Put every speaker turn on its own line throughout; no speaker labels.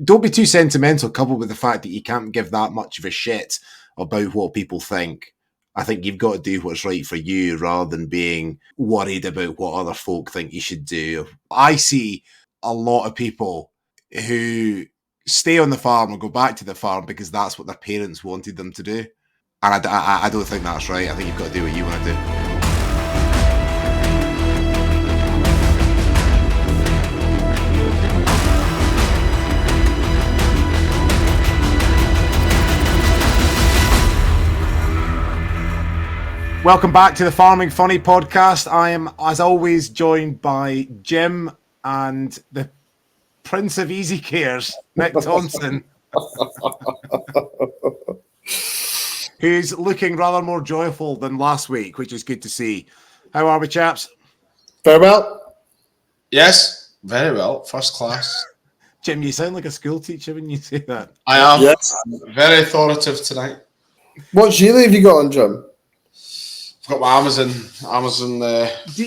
don't be too sentimental, coupled with the fact that you can't give that much of a shit about what people think. I think you've got to do what's right for you rather than being worried about what other folk think you should do. I see a lot of people who stay on the farm or go back to the farm because that's what their parents wanted them to do. And I don't think that's right. I think you've got to do what you want to do. Welcome back to the Farming Funny podcast. I am, as always, joined by Jim and the Prince of Easy Cares, Nick Thompson, who's looking rather more joyful than last week, which is good to see. How are we, chaps?
Very well.
Yes, very well. First class.
Jim, you sound like a school teacher when you say that.
I am.
Yes.
I'm very authoritative tonight.
What gilet have you got on, Jim?
I've got my Amazon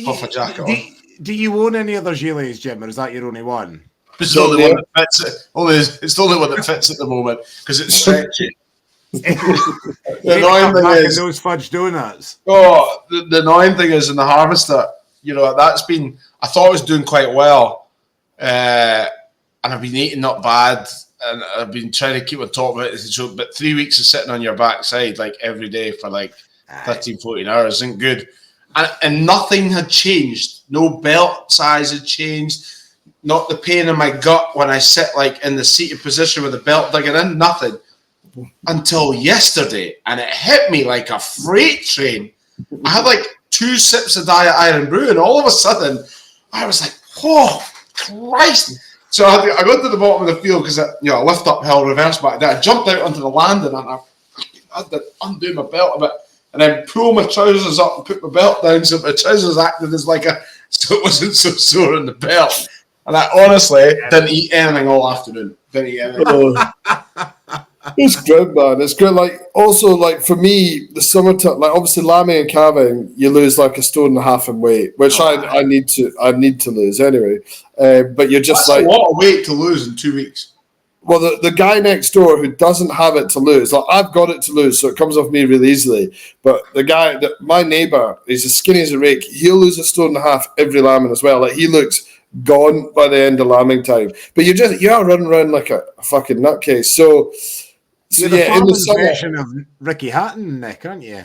puffer jacket on.
Do you own any other gilets, Jim, or is that your only one?
It's the only one that fits it. It's the only one that fits at the moment because it's stretchy. The annoying thing is
those fudge donuts.
Oh, the annoying thing is in the harvester. That's been. I thought I was doing quite well, and I've been eating not bad, and I've been trying to keep on top of it. So, but 3 weeks of sitting on your backside like every day for like 13, 14 hours isn't good. And nothing had changed. No belt size had changed. Not the pain in my gut when I sit like in the seated position with the belt digging in. Nothing. Until yesterday. And it hit me like a freight train. I had like 2 sips of Diet Iron Brew and all of a sudden I was like, oh, Christ. So I got to the bottom of the field because I lift uphill, reverse back. Then I jumped out onto the landing and I had to undo my belt a bit. And then pull my trousers up and put my belt down so my trousers acted as so it wasn't so sore in the belt. And I honestly didn't eat anything all afternoon. Didn't eat anything.
It's good, man. It's good. Like also, like for me, the summertime, like obviously lambing and calving, you lose like 1.5 stone in weight, which I need to lose anyway. But you're just
That's a lot of weight to lose in 2 weeks.
Well, the guy next door who doesn't have it to lose, like I've got it to lose, so it comes off me really easily. But the guy, my neighbour, he's as skinny as a rake. He'll lose 1.5 stone every lambing as well. Like he looks gone by the end of lambing time. But you're running around like a fucking nutcase. So
yeah, in the summer, version of Ricky Hatton, Nick, aren't you?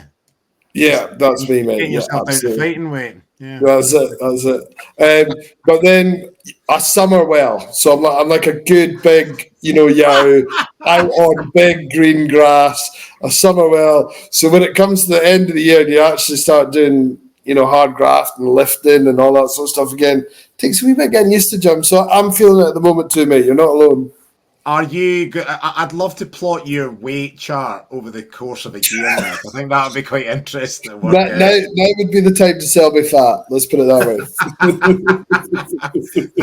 Yeah, that's me, mate.
Getting yourself out of fighting weight. Yeah.
That's it. But then I summer well, so I'm like a good big, yow out on big green grass. I summer well, so when it comes to the end of the year and you actually start doing, hard graft and lifting and all that sort of stuff again, it takes a wee bit getting used to, Jim. So I'm feeling it at the moment too, mate. You're not alone.
Are you? I'd love to plot your weight chart over the course of a year. I think that would be quite interesting.
Now would be the time to sell me fat. Let's put it that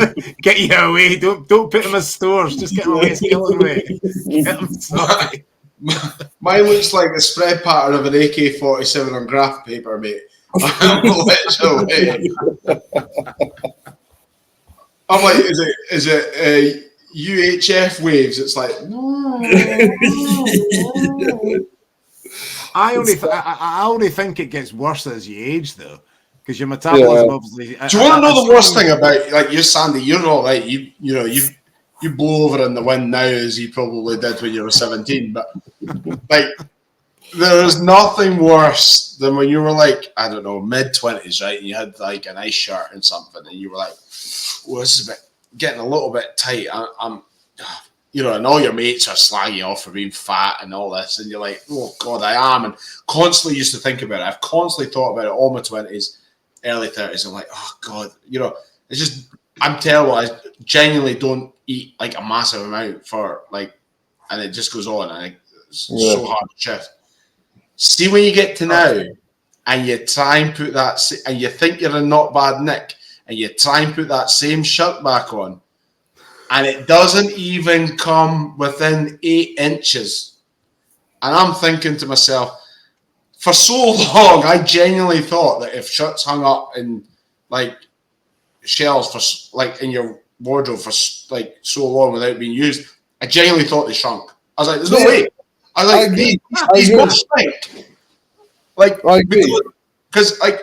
way. Get you away. Don't put them as stores. Just get them away. Stealing away. Sorry.
Mine looks like the spread pattern of an AK-47 on graph paper, mate. I'm like, is it UHF waves? It's like
I only think it gets worse as you age, though, because your metabolism obviously.
Do you want to know the worst thing about like you, Sandy? You're all right. You blow over in the wind now as you probably did when you were 17, but like there is nothing worse than when you were like, I don't know, mid-20s, right? And you had like a nice shirt and something, and you were like, "Oh, this is getting a little bit tight." I'm and all your mates are slagging you off for being fat and all this, and you're like, "Oh God, I am," and constantly used to think about it. I've constantly thought about it all my 20s, early 30s. I'm like, "Oh God," it's just I'm terrible. I genuinely don't eat like a massive amount for like, and it just goes on, and it's so hard to shift. See when you get to now, and you try and put that, and you think you're in not bad nick, and you try and put that same shirt back on, and it doesn't even come within 8 inches. And I'm thinking to myself, for so long, I genuinely thought that if shirts hung up in like shelves for like in your wardrobe for like so long without being used, I genuinely thought they shrunk. I was like, there's no
Yeah.
way. I was
I
like,
agree.
these
I agree.
must shrink. Like,
I agree.
because like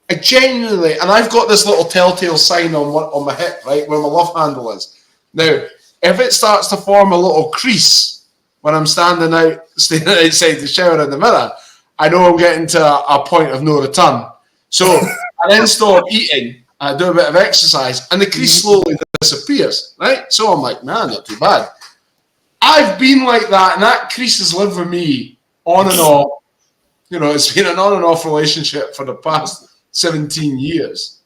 I genuinely, and I've got this little telltale sign on my hip, right, where my love handle is. Now, if it starts to form a little crease when I'm standing outside the shower in the mirror, I know I'm getting to a point of no return. So I then stop eating, I do a bit of exercise, and the crease slowly disappears, right? So I'm like, man, not too bad. I've been like that, and that crease has lived with me on and off. You know, it's been an on and off relationship for the past 17 years.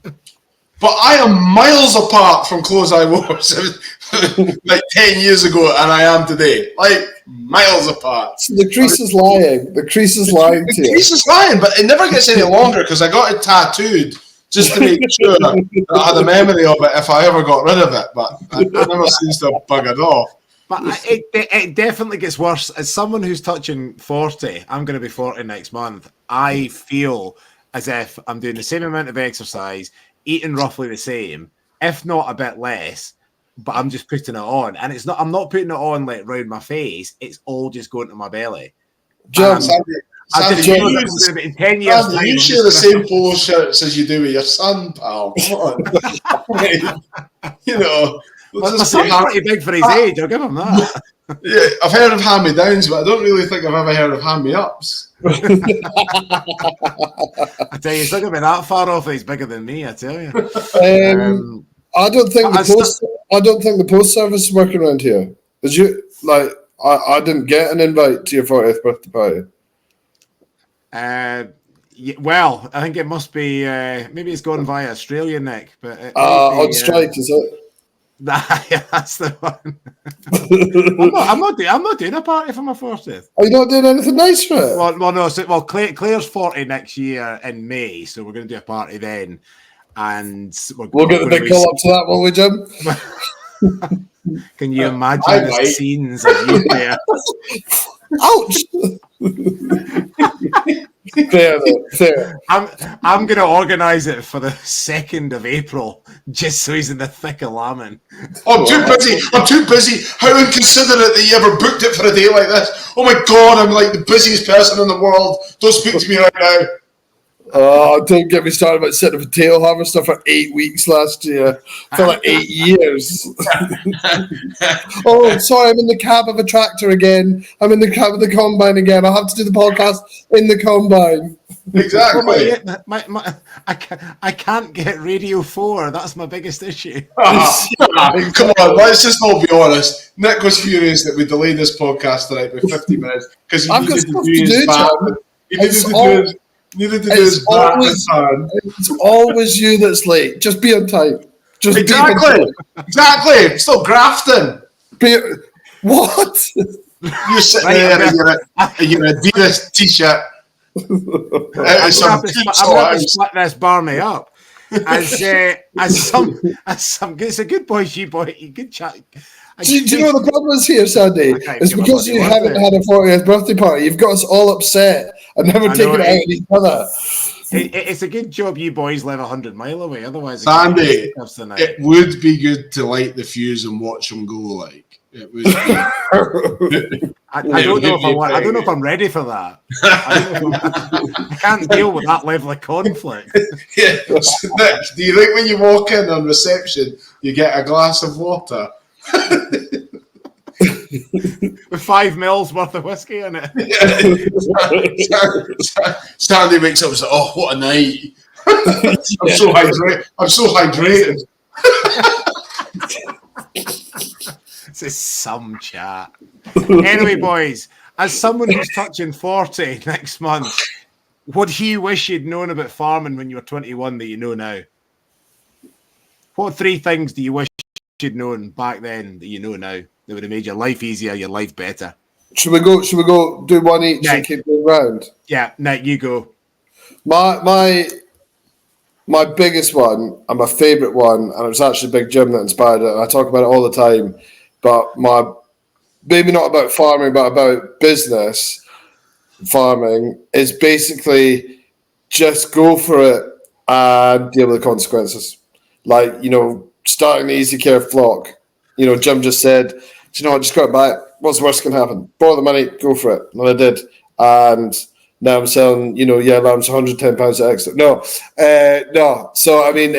But I am miles apart from clothes I wore like 10 years ago and I am today. Like, miles apart.
So the crease is lying. The crease is lying to
The
you.
crease is lying, but it never gets any longer because I got it tattooed just to make sure that I had a memory of it if I ever got rid of it. But it never seems to have buggered off.
But it definitely gets worse. As someone who's touching 40, I'm going to be 40 next month. I feel as if I'm doing the same amount of exercise, eating roughly the same, if not a bit less, but I'm just putting it on. And it's not. I'm not putting it on like round my face. It's all just going to my belly.
Jim,
Sandy,
in 10 years,
Sandy, you share the same polo shirts as you do with your son, pal. Come on. You know.
my son's pretty big for his age. I'll give him that.
Yeah, I've heard of hand-me-downs, but I don't really think I've ever heard of hand-me-ups.
I tell you, he's not going to be that far off. He's bigger than me. I tell you.
I don't think the post service is working around here. Did you like? I didn't get an invite to your 40th birthday party.
Well, I think it must be. Maybe it's gone via Australia, Nick. But
on strike, is it?
Yeah, that's the one. I'm not doing a party for my 40th.
Are you not doing anything nice for it?
Well, no. So, Claire's 40 next year in May, so we're going to do a party then, and
we'll get the big call up to that, won't we, Jim?
Can you imagine the scenes of you there?
Ouch! Fair.
I'm going to organise it for the 2nd of April, just so he's in the thick of lambing.
I'm too busy. How inconsiderate that you ever booked it for a day like this. Oh my God, I'm like the busiest person in the world. Don't speak to me right now.
Don't get me started about setting up a tail harvester for 8 weeks last year. For like 8 years. Oh, sorry, I'm in the cab of a tractor again. I'm in the cab of the combine again. I'll have to do the podcast in the combine.
Exactly.
I can't get Radio 4. That's my biggest issue.
Come on, let's just all be honest. Nick was furious that we delayed this podcast tonight by 50 minutes because he needed to do his back. He needed to do his back.
It's always you that's late. Just be on time.
Exactly. Still grafting.
What?
You're sitting there in your Adidas t-shirt.
I'm going to split this barmy up. As some, it's a good boy, you good chat.
Do you know what the problem is here, Sandy? It's because you haven't had a 40th birthday party. You've got us all upset and never taken it out on each other.
It's a good job you boys live 100 mile away. Otherwise,
Sandy, it would be good to light the fuse and watch them go. Like it would.
I don't know if I'm ready for that. I can't deal with that level of conflict.
Yeah, Nick, do you think when you walk in on reception, you get a glass of water?
With 5 mils worth of whiskey in it.
Sandy wakes up and says, "Oh, what a night! I'm so hydrated."
This is some chat. Anyway, boys, as someone who's touching 40 next month, what do you wish you'd known about farming when you were 21 that you know now? What 3 things do you wish you'd known back then that you know now that would have made your life easier, your life better?
Should we go do one each and keep going round?
Yeah, Nick, you go.
My biggest one and my favourite one, and it was actually Big Jim that inspired it, and I talk about it all the time, but maybe not about farming, but about business farming, is basically just go for it and deal with the consequences. Like, starting the Easy Care flock. Jim just said you know what, just go and buy it. What's the worst can happen? Borrow the money, go for it. And I did. And now I'm selling, lambs £110 extra. No. So, I mean,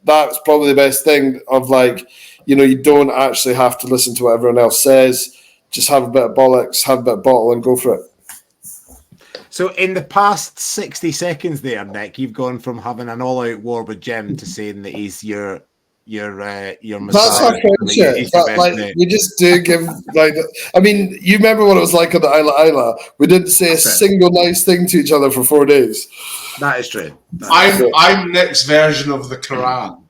that's probably the best thing of like, you don't actually have to listen to what everyone else says. Just have a bit of bollocks, have a bit of bottle and go for it.
So in the past 60 seconds there, Nick, you've gone from having an all-out war with Jim to saying that he's your messiah.
That's not shit. But, like, we just do give, like, I mean, you remember what it was like on the Isla? We didn't say a single nice thing to each other for 4 days.
That is true.
I'm Nick's version of the Quran.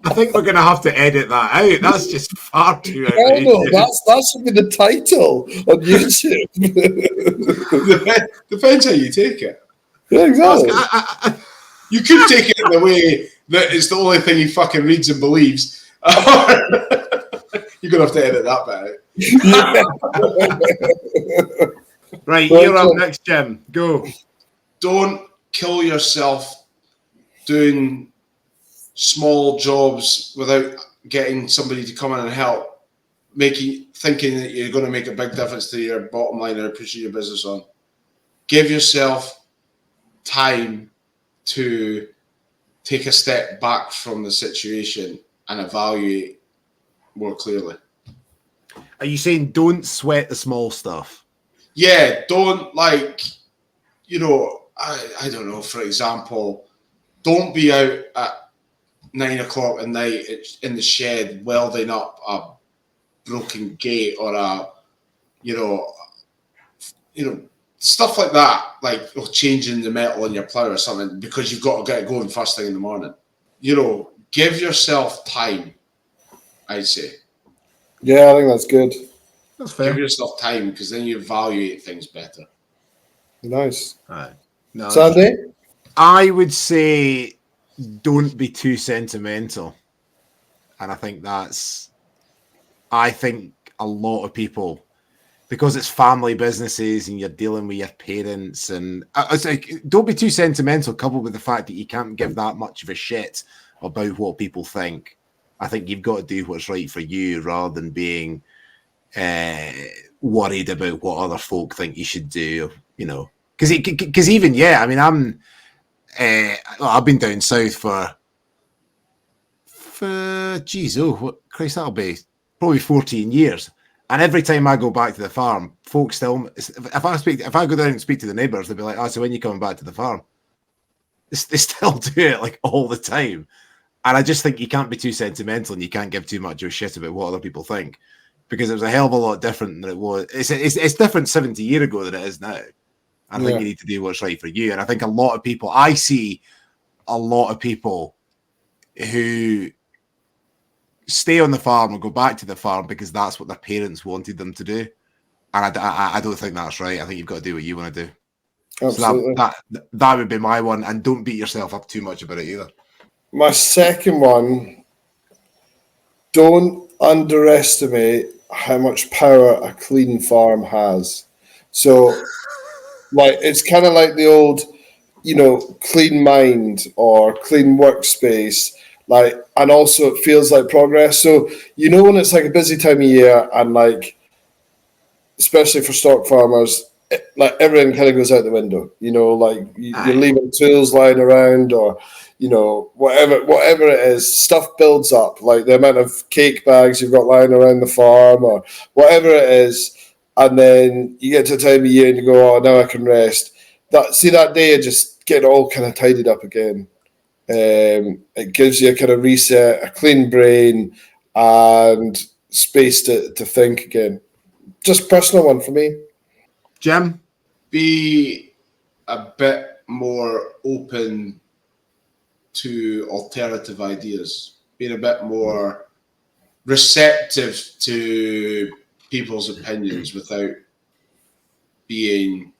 I think we're going to have to edit that out. That's just far too outrageous.
That should be the title on YouTube.
Depends how you take it.
Yeah, exactly.
You could take it in the way that it's the only thing he fucking reads and believes. You're going to have to edit that bit out.
Right, you're up next, Jim. Go.
Don't kill yourself doing small jobs without getting somebody to come in and help, thinking that you're going to make a big difference to your bottom line or pushing your business on. Give yourself time to take a step back from the situation and evaluate more clearly.
Are you saying don't sweat the small stuff?
Yeah, don't I don't know, for example, don't be out at 9 o'clock at night in the shed welding up a broken gate or stuff like that, like changing the metal on your plow or something because you've got to get going first thing in the morning. Give yourself time, I'd say.
Yeah, I think that's good.
That's fair.
Give yourself time because then you evaluate things better.
Nice.
All right. No,
Sandy?
I would say don't be too sentimental. And I think a lot of people, because it's family businesses and you're dealing with your parents, and it's like, don't be too sentimental, coupled with the fact that you can't give that much of a shit about what people think. I think you've got to do what's right for you rather than being worried about what other folk think you should do, because even, I mean, I've been down south for Christ, that'll be probably 14 years. And every time I go back to the farm, folks still, if I go down and speak to the neighbours, they'll be like, so when you coming back to the farm? They still do it like all the time. And I just think you can't be too sentimental and you can't give too much of a shit about what other people think, because it was a hell of a lot different than it was. It's different 70 years ago than it is now. I think you need to do what's right for you. And I think I see a lot of people who stay on the farm and go back to the farm because that's what their parents wanted them to do. And I don't think that's right. I think you've got to do what you want to do.
Absolutely.
So that would be my one. And don't beat yourself up too much about it either.
My second one, don't underestimate how much power a clean farm has. So, like, it's kind of like the old, clean mind or clean workspace. Like, and also it feels like progress. So, when it's like a busy time of year and like, especially for stock farmers, like everything kind of goes out the window, like you're leaving tools lying around or, whatever it is, stuff builds up, like the amount of cake bags you've got lying around the farm or whatever it is. And then you get to a time of year and you go, now I can rest. That day of just getting all kind of tidied up again. It gives you a kind of reset, a clean brain and space to think again. Just personal one for me.
Jim?
Be a bit more open to alternative ideas, being a bit more receptive to people's opinions without being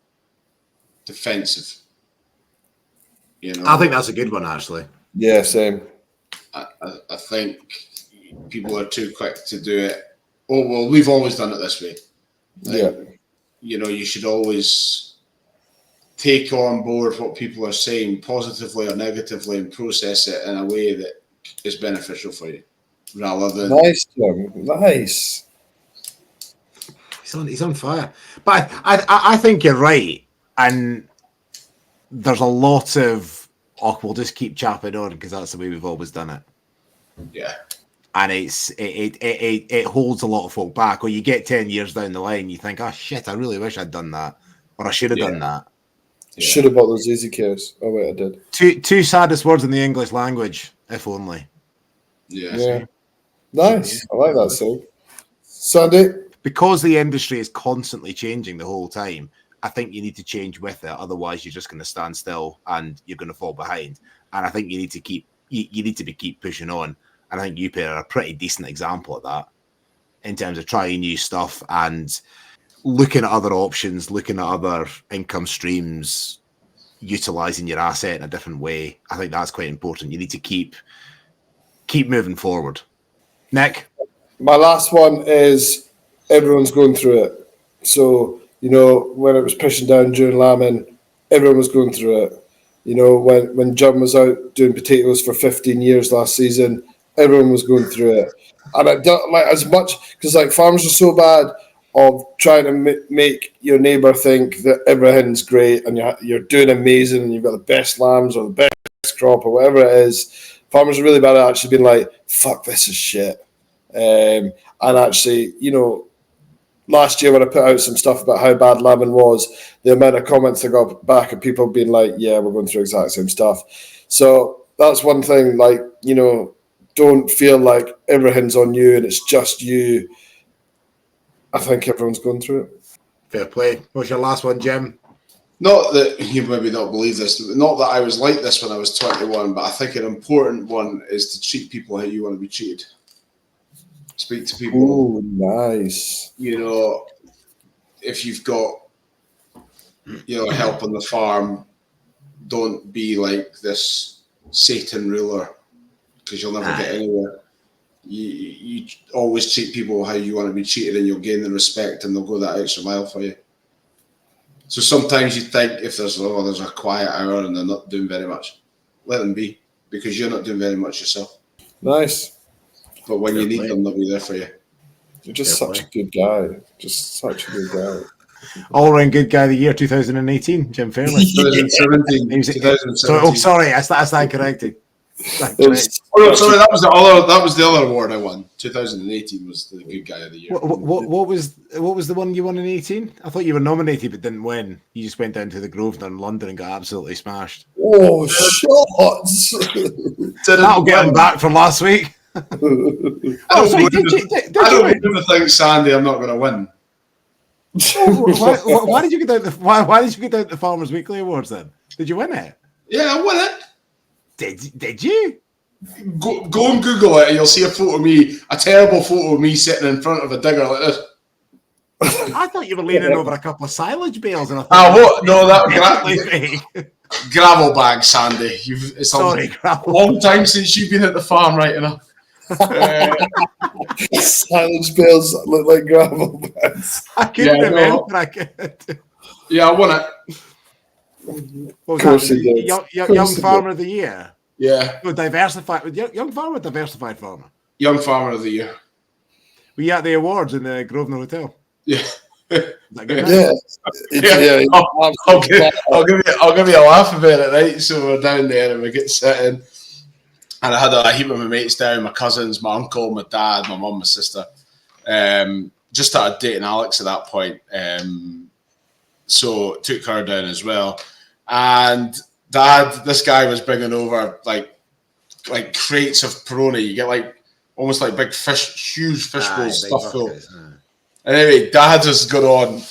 defensive.
I think that's a good one, actually.
Yeah, same.
I think people are too quick to do it. Oh, well, we've always done it this way. You should always take on board what people are saying, positively or negatively, and process it in a way that is beneficial for you, rather than
Nice, Jim. Nice.
He's on fire. But I think you're right. And there's a lot of, we'll just keep chapping on because that's the way we've always done it.
yeah.
And it holds a lot of folk back. Or you get 10 years down the line, you think, oh shit, I really wish I'd done that. Or I should have done that.
Yeah. Should have bought those easy cares. Oh wait, I did.
Two saddest words in the English language, if only.
Yeah. Nice. I like that song. Sandy?
Because the industry is constantly changing the whole time, I think you need to change with it. Otherwise, you're just going to stand still and you're going to fall behind. And I think you need to keep pushing on. And I think you are a pretty decent example of that in terms of trying new stuff and looking at other options, looking at other income streams, utilizing your asset in a different way. I think that's quite important. You need to keep moving forward. Nick?
My last one is everyone's going through it. So, when it was pushing down during lambing, everyone was going through it. When John was out doing potatoes for 15 years last season, everyone was going through it. And I don't like as much because farmers are so bad of trying to make your neighbour think that everything's great and you're doing amazing and you've got the best lambs or the best crop or whatever it is. Farmers are really bad at actually being like, fuck, this is shit. And actually, last year when I put out some stuff about how bad lambing was, the amount of comments that got back of people being like, yeah, we're going through exact same stuff. So that's one thing, don't feel like everything's on you and it's just you. I think everyone's going through it.
Fair play. What's your last one, Jim?
Not that you maybe not believe this, not that I was like this when I was 21, but I think an important one is to treat people how you want to be treated. Speak to people.
Oh, nice.
If you've got, help on the farm, don't be like this Satan ruler because you'll never get anywhere. You always treat people how you want to be treated and you'll gain the respect and they'll go that extra mile for you. So sometimes you think if there's a quiet hour and they're not doing very much, let them be because you're not doing very much yourself.
Nice.
But when you need them, they'll be there for you.
You're just such a good guy. Just such a good guy.
All-round good guy of the year 2018, Jim Fairley.
2017.
Sorry, I stand corrected.
Sorry, that was the other award I won. 2018 was the good guy of the year.
What was the one you won in 18? I thought you were nominated but didn't win. You just went down to the Grosvenor in London and got absolutely smashed.
Oh, shots!
That'll get him back from last week.
I don't even think, Sandy, I'm not going to win.
Why did you get down the Farmers Weekly Awards then? Did you win it?
Yeah, I won it.
Did you?
Go and Google it and you'll see a photo of me, a terrible photo of me sitting in front of a digger like this.
I thought you were leaning over a couple of silage bales. And
what? No, gravel bag, Sandy. It's a long time since you've been at the farm, right enough.
Silage bales look like gravel bags.
I couldn't remember.
Yeah, I won it.
Of course Young Farmer of the Year.
Yeah.
No, diversified. Young Farmer, diversified farmer.
Young Farmer of the Year.
Were you at the awards in the Grosvenor Hotel?
Yeah.
I'll give
you a laugh about it, right? So we're down there and we get sitting, and I had a heap of my mates down, my cousins, my uncle, my dad, my mum, my sister. Just started dating Alex at that point, so took her down as well. And Dad, this guy was bringing over like crates of Peroni. You get almost like big fish, huge fish bowls stuffed full. And anyway, Dad has got on.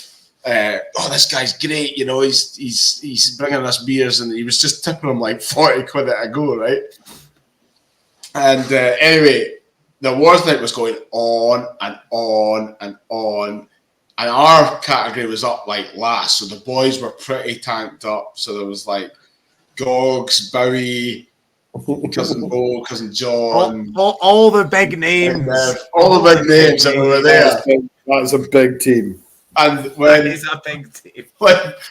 This guy's great, he's bringing us beers, and he was just tipping him like 40 quid at a go, right? And anyway, the awards night was going on and on and on, and our category was up last, so the boys were pretty tanked up. So there was Gogs, Bowie, Cousin Bo, Cousin John,
all the big names,
all the big names that were there.
That's a big team.
And when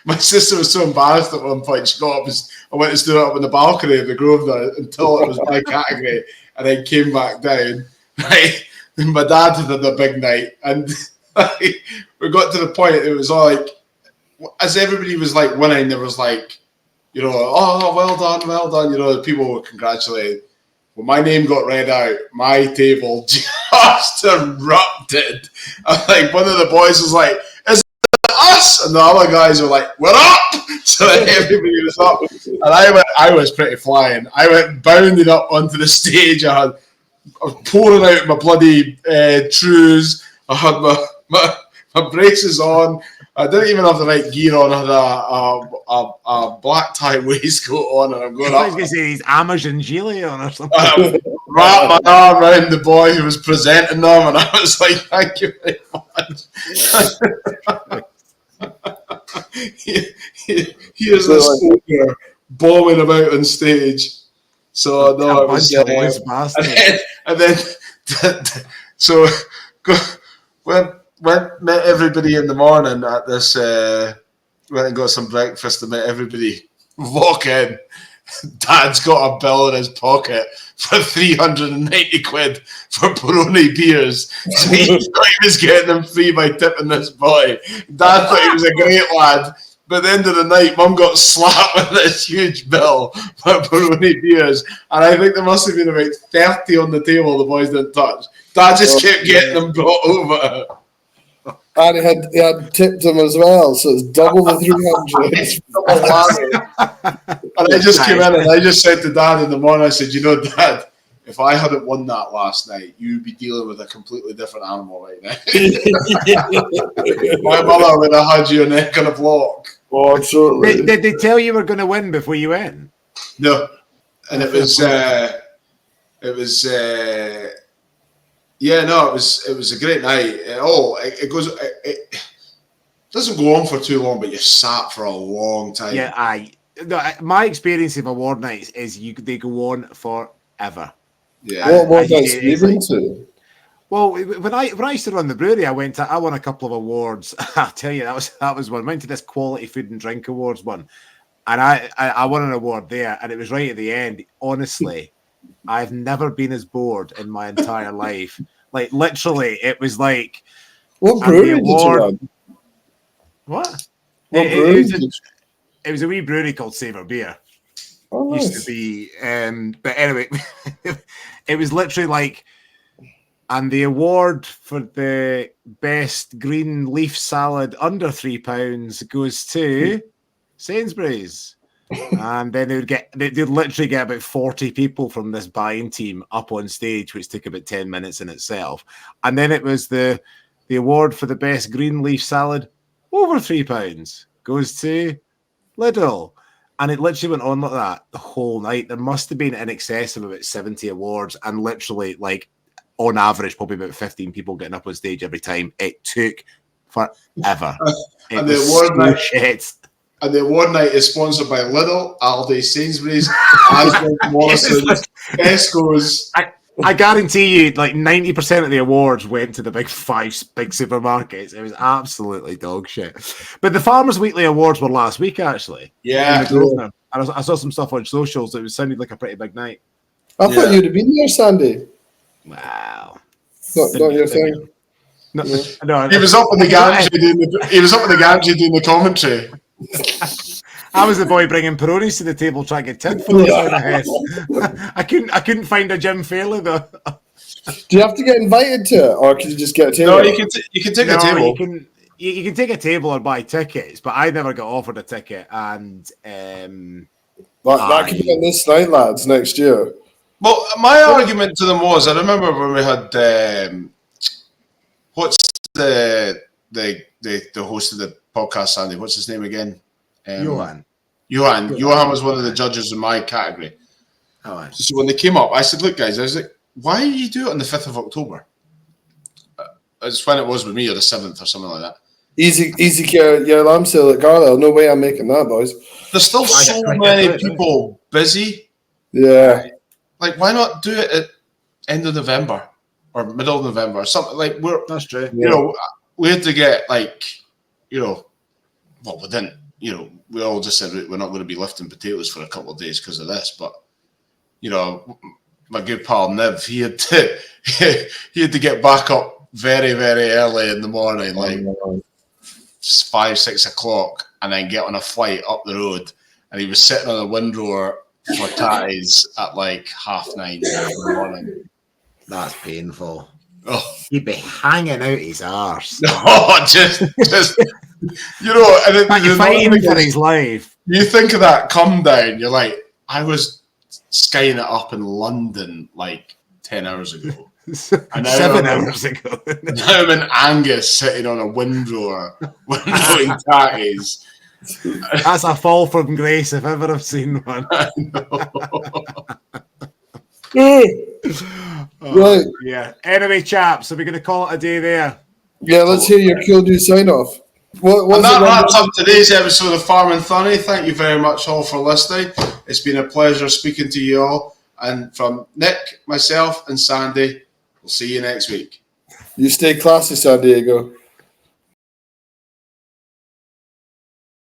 my sister was so embarrassed at one point, she got up and I went to stand up on the balcony of the Grosvenor until it was my category. and then came back down. Right, and my dad had a big night, and we got to the point. It was all like, as everybody was like winning, there was like, you know, oh, well done. You know, people were congratulating. When my name got read out, my table just erupted. Like one of the boys was like, "Is it us?" And the other guys were like, "We're up!" So everybody was up, and I was pretty flying. I went bounding up onto the stage. I was pouring out my bloody trews. I had my braces on. I didn't even have the right gear on. I had a black tie waistcoat on, and I'm going up.
I was going to say these Amazon Gilly on or something.
Wrapped my arm around the boy who was presenting them, and I was like, "Thank you very much." Here's this ogre bombing about on stage. So no, it was and then so met everybody in the morning at this. Went and got some breakfast and met everybody. Walk in. Dad's got a bill in his pocket for 390 quid for Peroni beers. So he thought he was getting them free by tipping this boy. Dad thought he was a great lad. But at the end of the night, Mum got slapped with this huge bill for Peroni beers. And I think there must have been about 30 on the table the boys didn't touch. Dad just kept getting them brought over.
And he had tipped him as well, so it's double the 300.
And I just came in and I just said to Dad in the morning, I said, "You know, Dad, if I hadn't won that last night, you'd be dealing with a completely different animal right now." My mother would have had your neck on a block.
Oh, absolutely.
Did they tell you were going to win before you went?
No. And it was it was a great night. It doesn't go on for too long, but you sat for a long time.
Yeah, my experience of award nights is they go on forever.
Yeah.
What nights have you been to?
Well, when I used to run the brewery, I won a couple of awards. I'll tell you, that was one. I went to this Quality Food and Drink Awards one, and I won an award there, and it was right at the end. Honestly, I've never been as bored in my entire life. Like literally, it was like
what brewery did you run?
What? It was a wee brewery called Savor Beer.
Oh, nice.
Used to be, but anyway, it was literally like. And the award for the best green leaf salad under £3 goes to Sainsbury's. And then they'd literally get about 40 people from this buying team up on stage, which took about 10 minutes in itself. And then it was the award for the best green leaf salad over £3 goes to Lidl. And it literally went on like that the whole night. There must have been in excess of about 70 awards, and literally like on average, probably about 15 people getting up on stage every time. It took forever.
And the award night is sponsored by Lidl, Aldi, Sainsbury's, Asda, Morrison's, Tesco's.
I guarantee you, like 90% of the awards went to the big supermarkets. It was absolutely dog shit. But the Farmers Weekly Awards were last week, actually.
Yeah.
I saw some stuff on socials. It sounded like a pretty big night.
I thought you'd have been there, Sandy.
Wow.
Not your thing.
No,
he was up in the gantry doing the commentary.
I was the boy bringing Peronis to the table trying to get tin for the head. I couldn't find a Jim Fairley though.
Do you have to get invited to it, or can you just get a table?
No, you can take a table.
You can take a table or buy tickets, but I never got offered a ticket. And
that could be on this night, lads, next year.
Well, my argument to them was, I remember when we had what's the host of the podcast, Sandy? What's his name again?
Johan.
Johan was one of the judges in my category.
Oh,
so when they came up, I said, "Look, guys," I was like, "Why do you do it on the 5th of October?" It's when it was with me, or the 7th, or something like that.
Easy care, your alarm sale at Carlisle. No way I'm making that, boys.
There's still so many people busy.
Yeah.
Like, why not do it at end of November or middle of November or something? Like,
that's true.
You know, we had to get we didn't. You know, we all just said we're not going to be lifting potatoes for a couple of days because of this. But my good pal Niv, he had to get back up very, very early in the morning, like 5-6 o'clock, and then get on a flight up the road. And he was sitting on a windrower for tatties at like 9:30 in the morning.
That's painful.
Oh.
He'd be hanging out his arse.
No, just you know, and
You're fighting for his life.
You think of that come down, you're like, I was skying it up in London like 10 hours ago.
7 hours ago.
Now I'm in Angus sitting on a windrower, windrowing tatties.
That's a fall from grace if ever I've seen one.
Right.
Yeah. Anyway, chaps, are we going to call it a day there?
Yeah, let's hear your cool new sign off.
And that wraps up today's episode of Farm and Thunny. Thank you very much all for listening. It's been a pleasure speaking to you all. And from Nick, myself, and Sandy, we'll see you next week.
You stay classy, San Diego.